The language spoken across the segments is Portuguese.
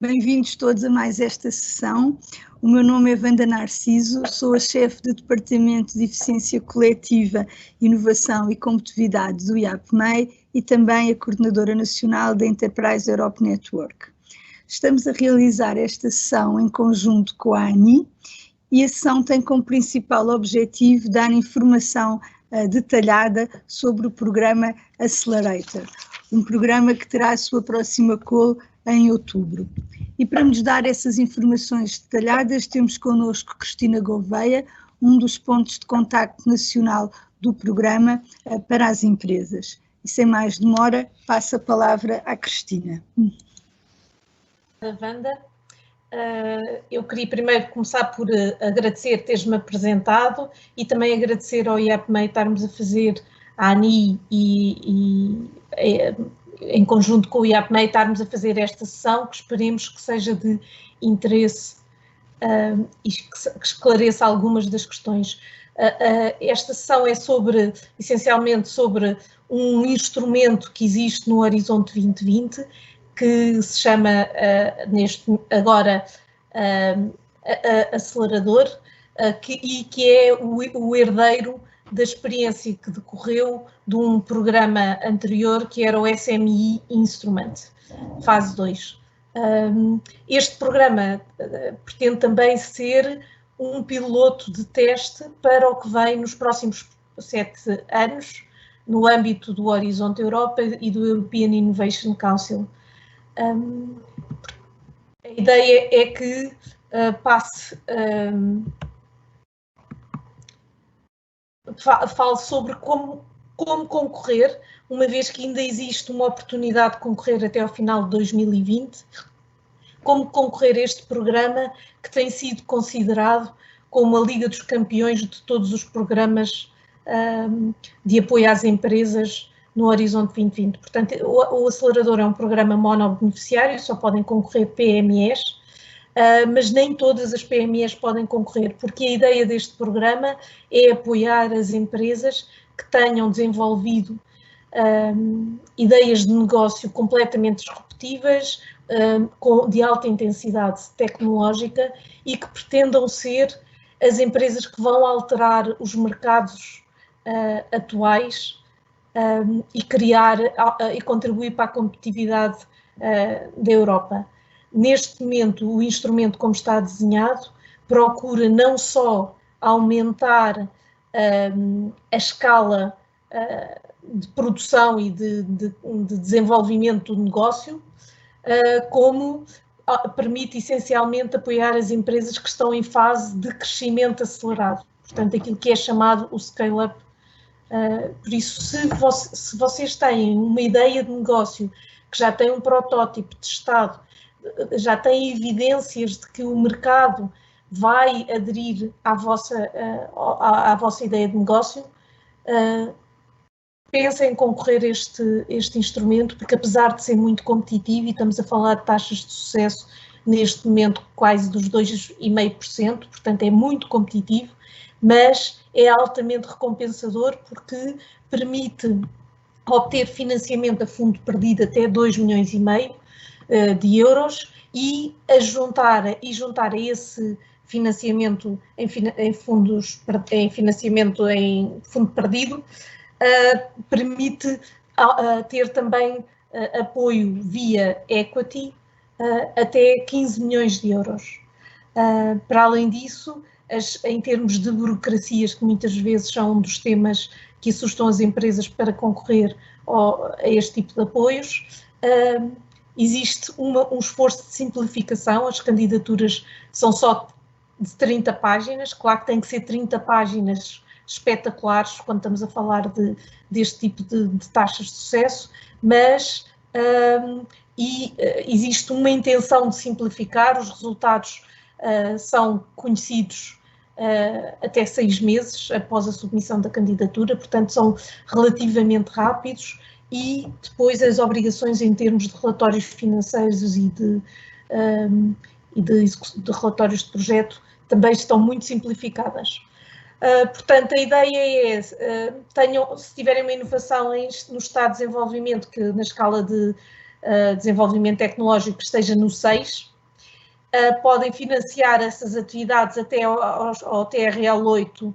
Bem-vindos todos a mais esta sessão. O meu nome é Wanda Narciso, sou a chefe do Departamento de Eficiência Coletiva, Inovação e Competitividade do IAPMEI e também a Coordenadora Nacional da Enterprise Europe Network. Estamos a realizar esta sessão em conjunto com a ANI e a sessão tem como principal objetivo dar informação detalhada sobre o programa Accelerator, um programa que terá a sua próxima call em outubro. E para nos dar essas informações detalhadas, temos connosco Cristina Gouveia, um dos pontos de contacto nacional do programa para as empresas. E sem mais demora, passo a palavra à Cristina. Wanda, eu queria primeiro começar por agradecer teres-me apresentado e também agradecer ao IAPMEI estarmos a fazer a ANI em conjunto com o IAPMEI estarmos a fazer esta sessão, que esperemos que seja de interesse e que esclareça algumas das questões. Esta sessão é essencialmente sobre um instrumento que existe no Horizonte 2020, que se chama agora Acelerador, que é o herdeiro da experiência que decorreu de um programa anterior, que era o SMI Instrument, fase 2. Este programa pretende também ser um piloto de teste para o que vem nos próximos 7 anos, no âmbito do Horizonte Europa e do European Innovation Council. A ideia é que falo sobre como concorrer, uma vez que ainda existe uma oportunidade de concorrer até ao final de 2020, como concorrer a este programa que tem sido considerado como a Liga dos Campeões de todos os programas de apoio às empresas no Horizonte 2020. Portanto, o Acelerador é um programa monobeneficiário, só podem concorrer PMEs, mas nem todas as PMEs podem concorrer, porque a ideia deste programa é apoiar as empresas que tenham desenvolvido ideias de negócio completamente disruptivas, de alta intensidade tecnológica e que pretendam ser as empresas que vão alterar os mercados atuais e criar e contribuir para a competitividade da Europa. Neste momento, o instrumento, como está desenhado, procura não só aumentar a escala de produção e de desenvolvimento do negócio, como permite essencialmente apoiar as empresas que estão em fase de crescimento acelerado. Portanto, aquilo que é chamado o scale-up. Por isso, se vocês têm uma ideia de negócio que já tem um protótipo testado, já tem evidências de que o mercado vai aderir à vossa ideia de negócio, pensem em concorrer este instrumento, porque apesar de ser muito competitivo, e estamos a falar de taxas de sucesso neste momento quase dos 2,5%, portanto é muito competitivo, mas é altamente recompensador porque permite obter financiamento a fundo perdido até 2,5 milhões de euros e juntar a esse financiamento em financiamento em fundo perdido, permite ter também apoio via equity até 15 milhões de euros. Para além disso, em termos de burocracias, que muitas vezes são um dos temas que assustam as empresas para concorrer a este tipo de apoios, existe um esforço de simplificação. As candidaturas são só de 30 páginas, claro que tem que ser 30 páginas espetaculares quando estamos a falar deste tipo de taxas de sucesso, mas existe uma intenção de simplificar. Os resultados são conhecidos até 6 meses após a submissão da candidatura, portanto são relativamente rápidos, e depois as obrigações em termos de relatórios financeiros e de relatórios de projeto também estão muito simplificadas. Portanto, a ideia é, se tiverem uma inovação no estado de desenvolvimento, que na escala de desenvolvimento tecnológico esteja no 6, podem financiar essas atividades até ao TRL 8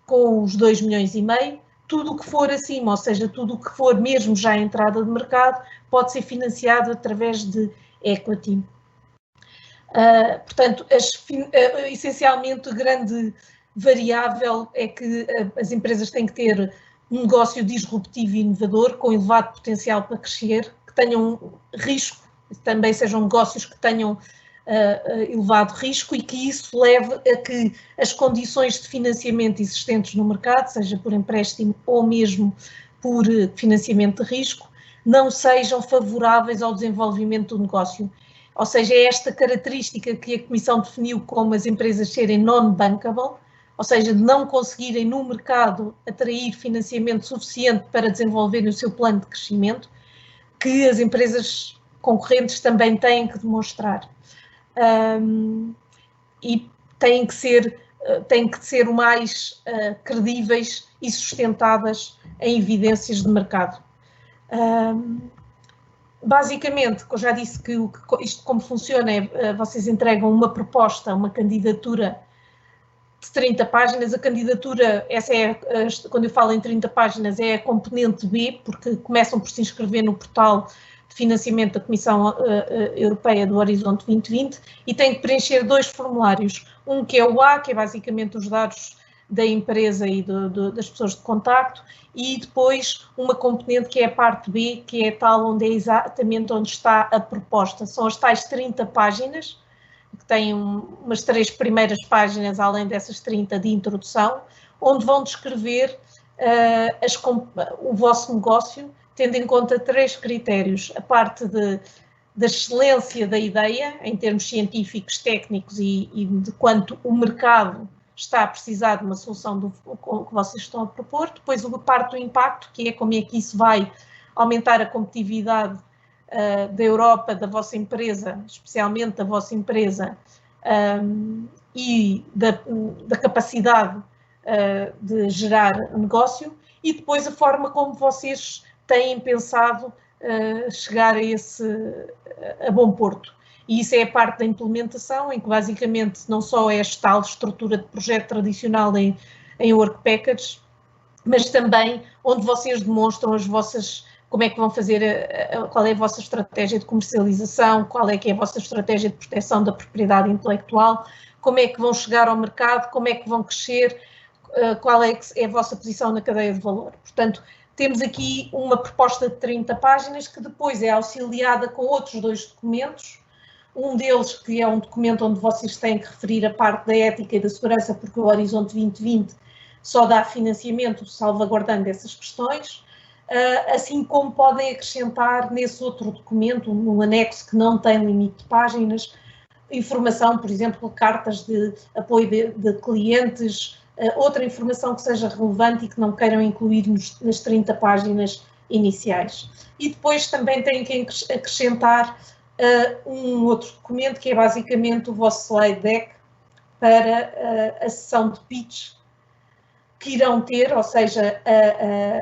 com os 2,5 milhões. Tudo o que for acima, ou seja, tudo o que for mesmo já entrada de mercado, pode ser financiado através de equity. Portanto, essencialmente, a grande variável é que as empresas têm que ter um negócio disruptivo e inovador, com elevado potencial para crescer, que tenham risco, também sejam negócios que tenham elevado risco e que isso leve a que as condições de financiamento existentes no mercado, seja por empréstimo ou mesmo por financiamento de risco, não sejam favoráveis ao desenvolvimento do negócio. Ou seja, é esta característica que a Comissão definiu como as empresas serem non-bankable, ou seja, de não conseguirem no mercado atrair financiamento suficiente para desenvolverem o seu plano de crescimento, que as empresas concorrentes também têm que demonstrar. E têm que ser o mais credíveis e sustentadas em evidências de mercado. Basicamente, eu já disse que isto como funciona é, vocês entregam uma proposta, uma candidatura de 30 páginas, a candidatura, essa é, quando eu falo em 30 páginas, é a componente B, porque começam por se inscrever no portal de financiamento da Comissão Europeia do Horizonte 2020 e têm que preencher 2 formulários, um que é o A, que é basicamente os dados da empresa e das pessoas de contacto, e depois uma componente que é a parte B, que é tal onde é exatamente onde está a proposta. São as tais 30 páginas, que têm umas 3 primeiras páginas, além dessas 30 de introdução, onde vão descrever o vosso negócio, tendo em conta 3 critérios: a parte da excelência da ideia, em termos científicos, técnicos e de quanto o mercado está a precisar de uma solução que vocês estão a propor. Depois a parte do impacto, que é como é que isso vai aumentar a competitividade da Europa, da vossa empresa, especialmente da vossa empresa, e da capacidade de gerar negócio, e depois a forma como vocês têm pensado chegar a bom porto. E isso é a parte da implementação, em que basicamente não só é esta tal estrutura de projeto tradicional em work package, mas também onde vocês demonstram como é que vão fazer, qual é a vossa estratégia de comercialização, qual é que é a vossa estratégia de proteção da propriedade intelectual, como é que vão chegar ao mercado, como é que vão crescer, qual é a vossa posição na cadeia de valor. Portanto, temos aqui uma proposta de 30 páginas que depois é auxiliada com outros 2 documentos. Um deles que é um documento onde vocês têm que referir a parte da ética e da segurança, porque o Horizonte 2020 só dá financiamento salvaguardando essas questões, assim como podem acrescentar nesse outro documento, num anexo que não tem limite de páginas, informação, por exemplo, cartas de apoio de clientes, outra informação que seja relevante e que não queiram incluir nas 30 páginas iniciais. E depois também têm que acrescentar um outro documento que é basicamente o vosso slide deck para a sessão de pitch que irão ter, ou seja,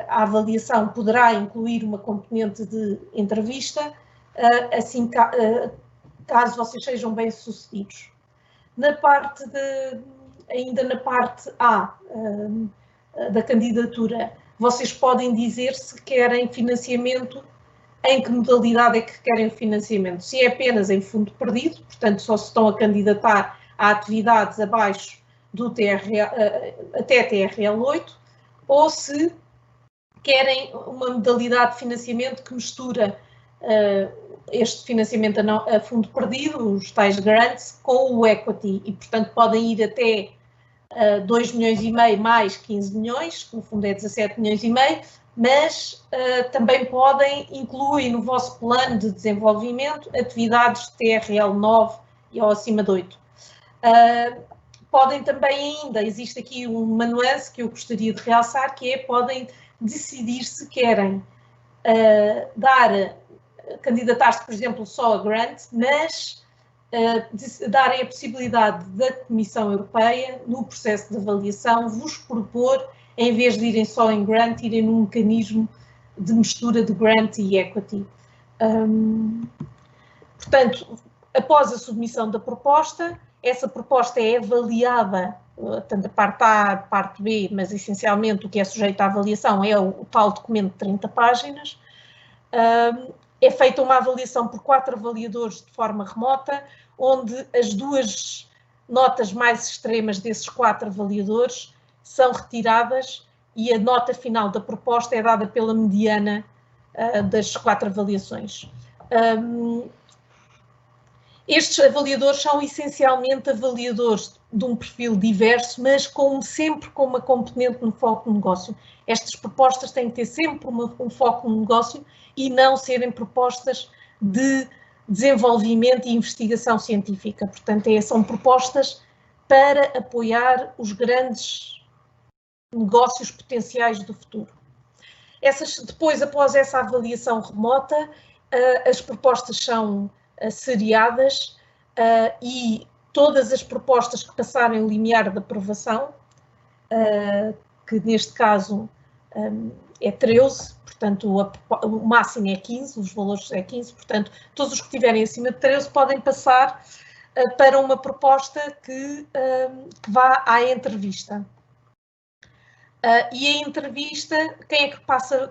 a avaliação poderá incluir uma componente de entrevista, assim caso vocês sejam bem-sucedidos. Ainda na parte A da candidatura, vocês podem dizer se querem financiamento, em que modalidade é que querem o financiamento. Se é apenas em fundo perdido, portanto só se estão a candidatar a atividades abaixo do até TRL 8, ou se querem uma modalidade de financiamento que mistura este financiamento a fundo perdido, os tais grants, com o equity, e portanto podem ir até 2,5 milhões mais 15 milhões, que no fundo é 17,5 milhões, mas também podem incluir no vosso plano de desenvolvimento atividades de TRL 9 e ou acima de 8. Podem também ainda, existe aqui uma nuance que eu gostaria de realçar, que é, podem decidir se querem candidatar-se, por exemplo, só a grant, mas darem a possibilidade da Comissão Europeia, no processo de avaliação, vos propor, em vez de irem só em grant, irem num mecanismo de mistura de grant e equity. Portanto, após a submissão da proposta, essa proposta é avaliada, tanto a parte A, a parte B, mas essencialmente o que é sujeito à avaliação é o tal documento de 30 páginas. É feita uma avaliação por 4 avaliadores de forma remota, onde as 2 notas mais extremas desses 4 avaliadores são retiradas e a nota final da proposta é dada pela mediana das 4 avaliações. Estes avaliadores são essencialmente avaliadores de um perfil diverso, mas sempre com uma componente no foco no negócio. Estas propostas têm que ter sempre um foco no negócio e não serem propostas de desenvolvimento e investigação científica. Portanto, são propostas para apoiar os grandes negócios potenciais do futuro. Depois, após essa avaliação remota, as propostas são seriadas e todas as propostas que passarem o limiar de aprovação, que neste caso é 13, portanto o máximo é 15, os valores é 15, portanto todos os que estiverem acima de 13 podem passar para uma proposta que vá à entrevista. E a entrevista, quem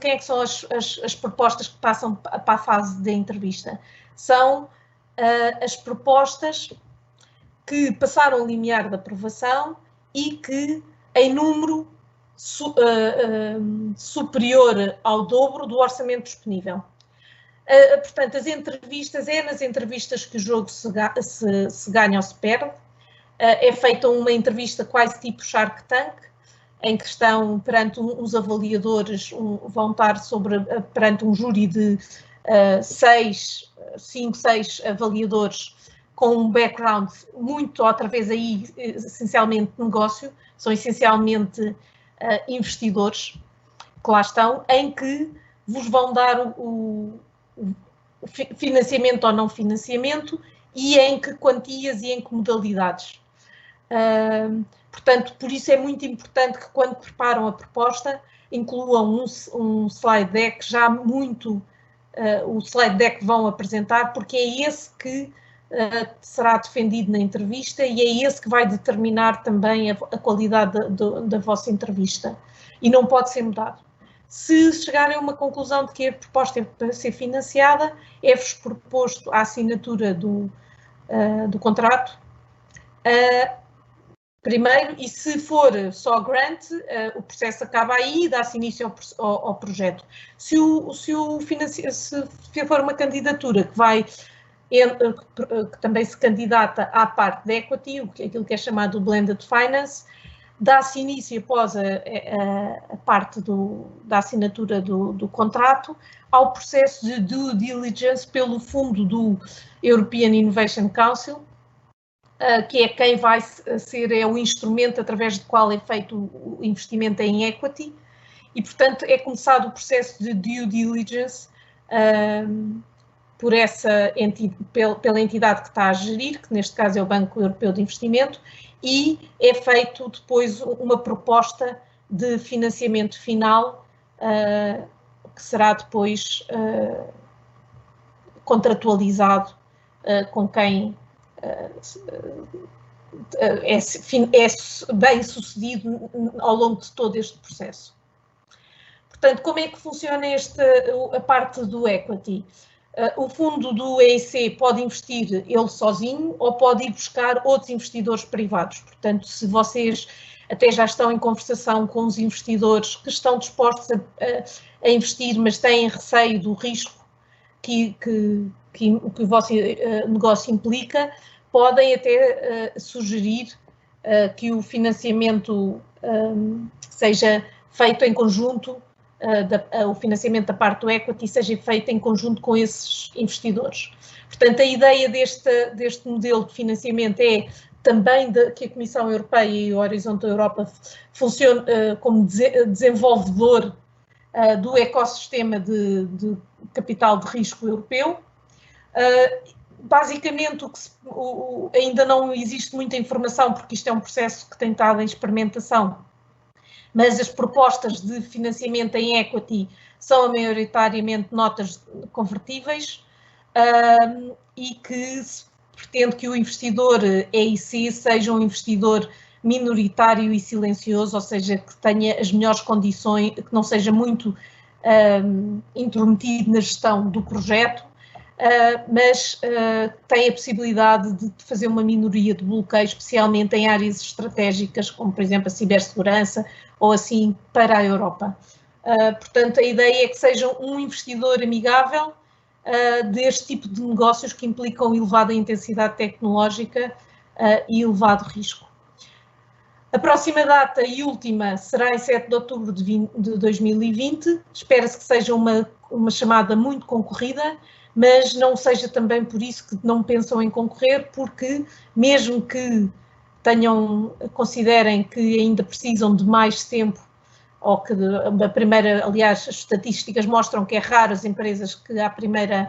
é que são as propostas que passam para a fase de entrevista? São as propostas que passaram o limiar de aprovação e que em número superior ao dobro do orçamento disponível. Portanto, as entrevistas, nas entrevistas que o jogo se ganha ou se perde. É feita uma entrevista quase tipo Shark Tank, em que estão perante os avaliadores, vão estar perante um júri de 5, 6 avaliadores com um background muito, outra vez aí, essencialmente negócio, são essencialmente investidores que lá estão, em que vos vão dar o financiamento ou não financiamento e em que quantias e em que modalidades. Portanto, por isso é muito importante que quando preparam a proposta incluam um slide deck já muito, o slide deck que vão apresentar, porque é esse que será defendido na entrevista e é esse que vai determinar também a qualidade da vossa entrevista e não pode ser mudado. Se chegarem a uma conclusão de que a proposta é para ser financiada, é-vos proposto a assinatura do contrato primeiro, e se for só grant, o processo acaba aí e dá-se início ao projeto. Se for uma candidatura que também se candidata à parte de equity, aquilo que é chamado blended finance, dá-se início após a parte da assinatura do contrato ao processo de due diligence pelo fundo do European Innovation Council, que é quem vai ser o instrumento através do qual é feito o investimento em equity e, portanto, é começado o processo de due diligence pela entidade que está a gerir, que neste caso é o Banco Europeu de Investimento, e é feito depois uma proposta de financiamento final que será depois contratualizado com quem é bem sucedido ao longo de todo este processo. Portanto, como é que funciona a parte do equity? O fundo do EIC pode investir ele sozinho ou pode ir buscar outros investidores privados. Portanto, se vocês até já estão em conversação com os investidores que estão dispostos a investir, mas têm receio do risco que o vosso negócio implica, podem até sugerir que o financiamento seja feito em conjunto, o financiamento da parte do equity seja feito em conjunto com esses investidores. Portanto, a ideia deste modelo de financiamento é também que a Comissão Europeia e o Horizonte Europa funcionem como desenvolvedor do ecossistema de capital de risco europeu. Basicamente, ainda não existe muita informação, porque isto é um processo que tem estado em experimentação, mas as propostas de financiamento em equity são maioritariamente notas convertíveis e que pretende que o investidor EIC seja um investidor minoritário e silencioso, ou seja, que tenha as melhores condições, que não seja muito intrometido na gestão do projeto, mas tem a possibilidade de fazer uma minoria de bloqueio, especialmente em áreas estratégicas, como por exemplo a cibersegurança ou assim para a Europa. Portanto, a ideia é que seja um investidor amigável deste tipo de negócios que implicam elevada intensidade tecnológica e elevado risco. A próxima data e última será em 7 de outubro de 2020. Espera-se que seja uma chamada muito concorrida, mas não seja também por isso que não pensam em concorrer, porque mesmo que considerem que ainda precisam de mais tempo, ou que a primeira, aliás, as estatísticas mostram que é raro as empresas que à primeira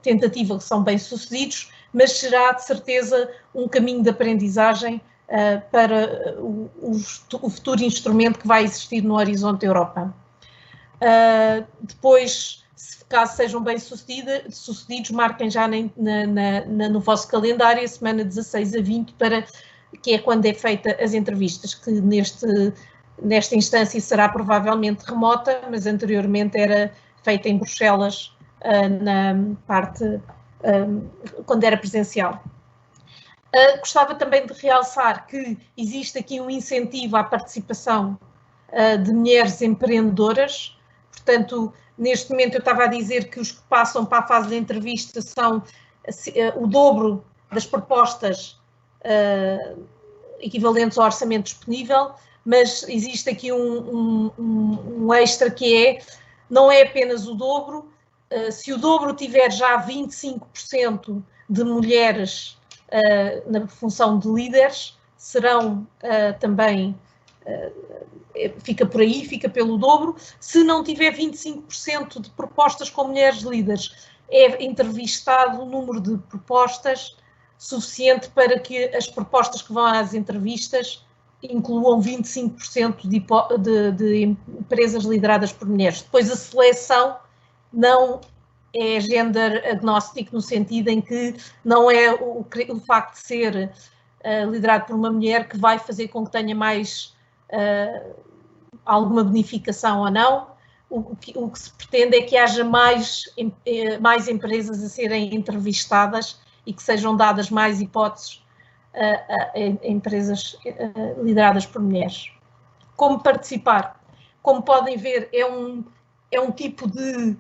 tentativa são bem-sucedidos, mas será de certeza um caminho de aprendizagem para o futuro instrumento que vai existir no horizonte Europa. Depois, caso sejam bem-sucedidos, marquem já no vosso calendário a semana 16 a 20, que é quando é feita as entrevistas, que nesta instância será provavelmente remota, mas anteriormente era feita em Bruxelas, na parte quando era presencial. Gostava também de realçar que existe aqui um incentivo à participação de mulheres empreendedoras. Portanto, neste momento eu estava a dizer que os que passam para a fase de entrevista são o dobro das propostas equivalentes ao orçamento disponível, mas existe aqui um extra que não é apenas o dobro. Se o dobro tiver já 25% de mulheres na função de líderes, serão também, fica por aí, fica pelo dobro. Se não tiver 25% de propostas com mulheres líderes, é entrevistado o número de propostas suficiente para que as propostas que vão às entrevistas incluam 25% de empresas lideradas por mulheres. Depois a seleção não é gender agnóstico, no sentido em que não é o facto de ser liderado por uma mulher que vai fazer com que tenha mais alguma bonificação ou não. O que se pretende é que haja mais empresas a serem entrevistadas e que sejam dadas mais hipóteses a empresas lideradas por mulheres. Como participar? Como podem ver, é um tipo de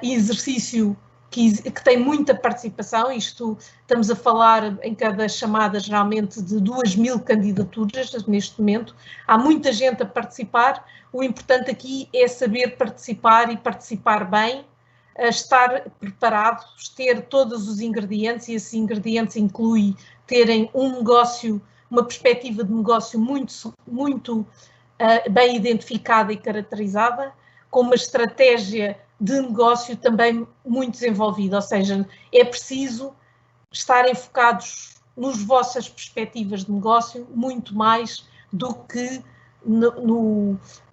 exercício que tem muita participação. Estamos a falar em cada chamada geralmente de 2.000 candidaturas neste momento. Há muita gente a participar. O importante aqui é saber participar e participar bem, estar preparados, ter todos os ingredientes, e esses ingredientes incluem terem uma perspectiva de negócio muito bem identificada e caracterizada, com uma estratégia de negócio também muito desenvolvida, ou seja, é preciso estarem focados nas vossas perspectivas de negócio muito mais do que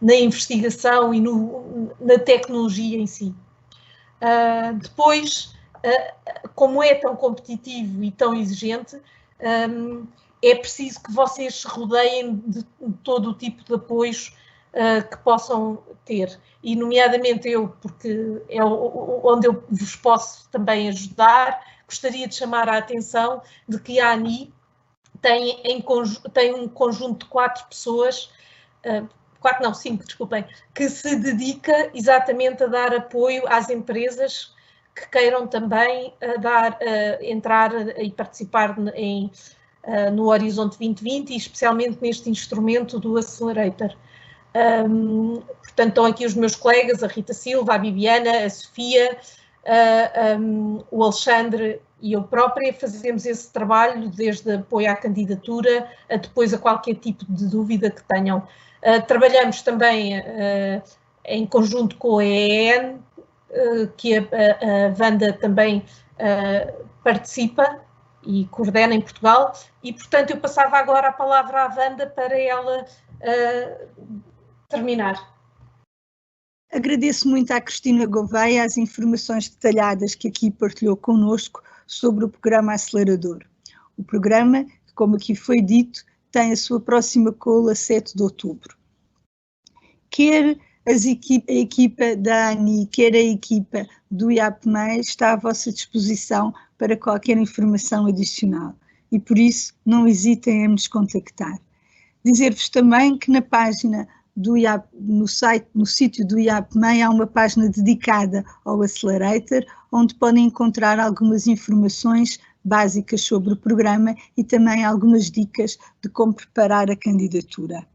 na investigação e na tecnologia em si. Depois, como é tão competitivo e tão exigente, é preciso que vocês se rodeiem de todo o tipo de apoios que possam ter, e nomeadamente eu, porque é onde eu vos posso também ajudar. Gostaria de chamar a atenção de que a ANI tem um conjunto de 4 pessoas, 5, desculpem, que se dedica exatamente a dar apoio às empresas que queiram também entrar e participar no Horizonte 2020, e especialmente neste instrumento do Accelerator. Portanto, estão aqui os meus colegas, a Rita Silva, a Bibiana, a Sofia, o Alexandre e eu própria. Fazemos esse trabalho desde apoio à candidatura a depois a qualquer tipo de dúvida que tenham. Trabalhamos também em conjunto com a EEN, que a Wanda também participa e coordena em Portugal, e portanto eu passava agora a palavra à Wanda para ela terminar. Agradeço muito à Cristina Gouveia as informações detalhadas que aqui partilhou connosco sobre o programa Acelerador. O programa, como aqui foi dito, tem a sua próxima call a 7 de outubro. Quer a equipa da ANI, quer a equipa do IAPMEI está à vossa disposição para qualquer informação adicional e por isso não hesitem em nos contactar. Dizer-vos também que na página do IAP, no sítio do IAPMEI há uma página dedicada ao Accelerator, onde podem encontrar algumas informações básicas sobre o programa e também algumas dicas de como preparar a candidatura.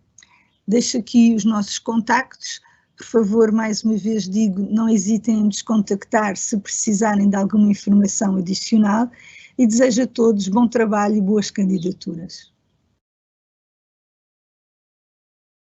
Deixo aqui os nossos contactos. Por favor, mais uma vez digo, não hesitem em nos contactar se precisarem de alguma informação adicional e desejo a todos bom trabalho e boas candidaturas.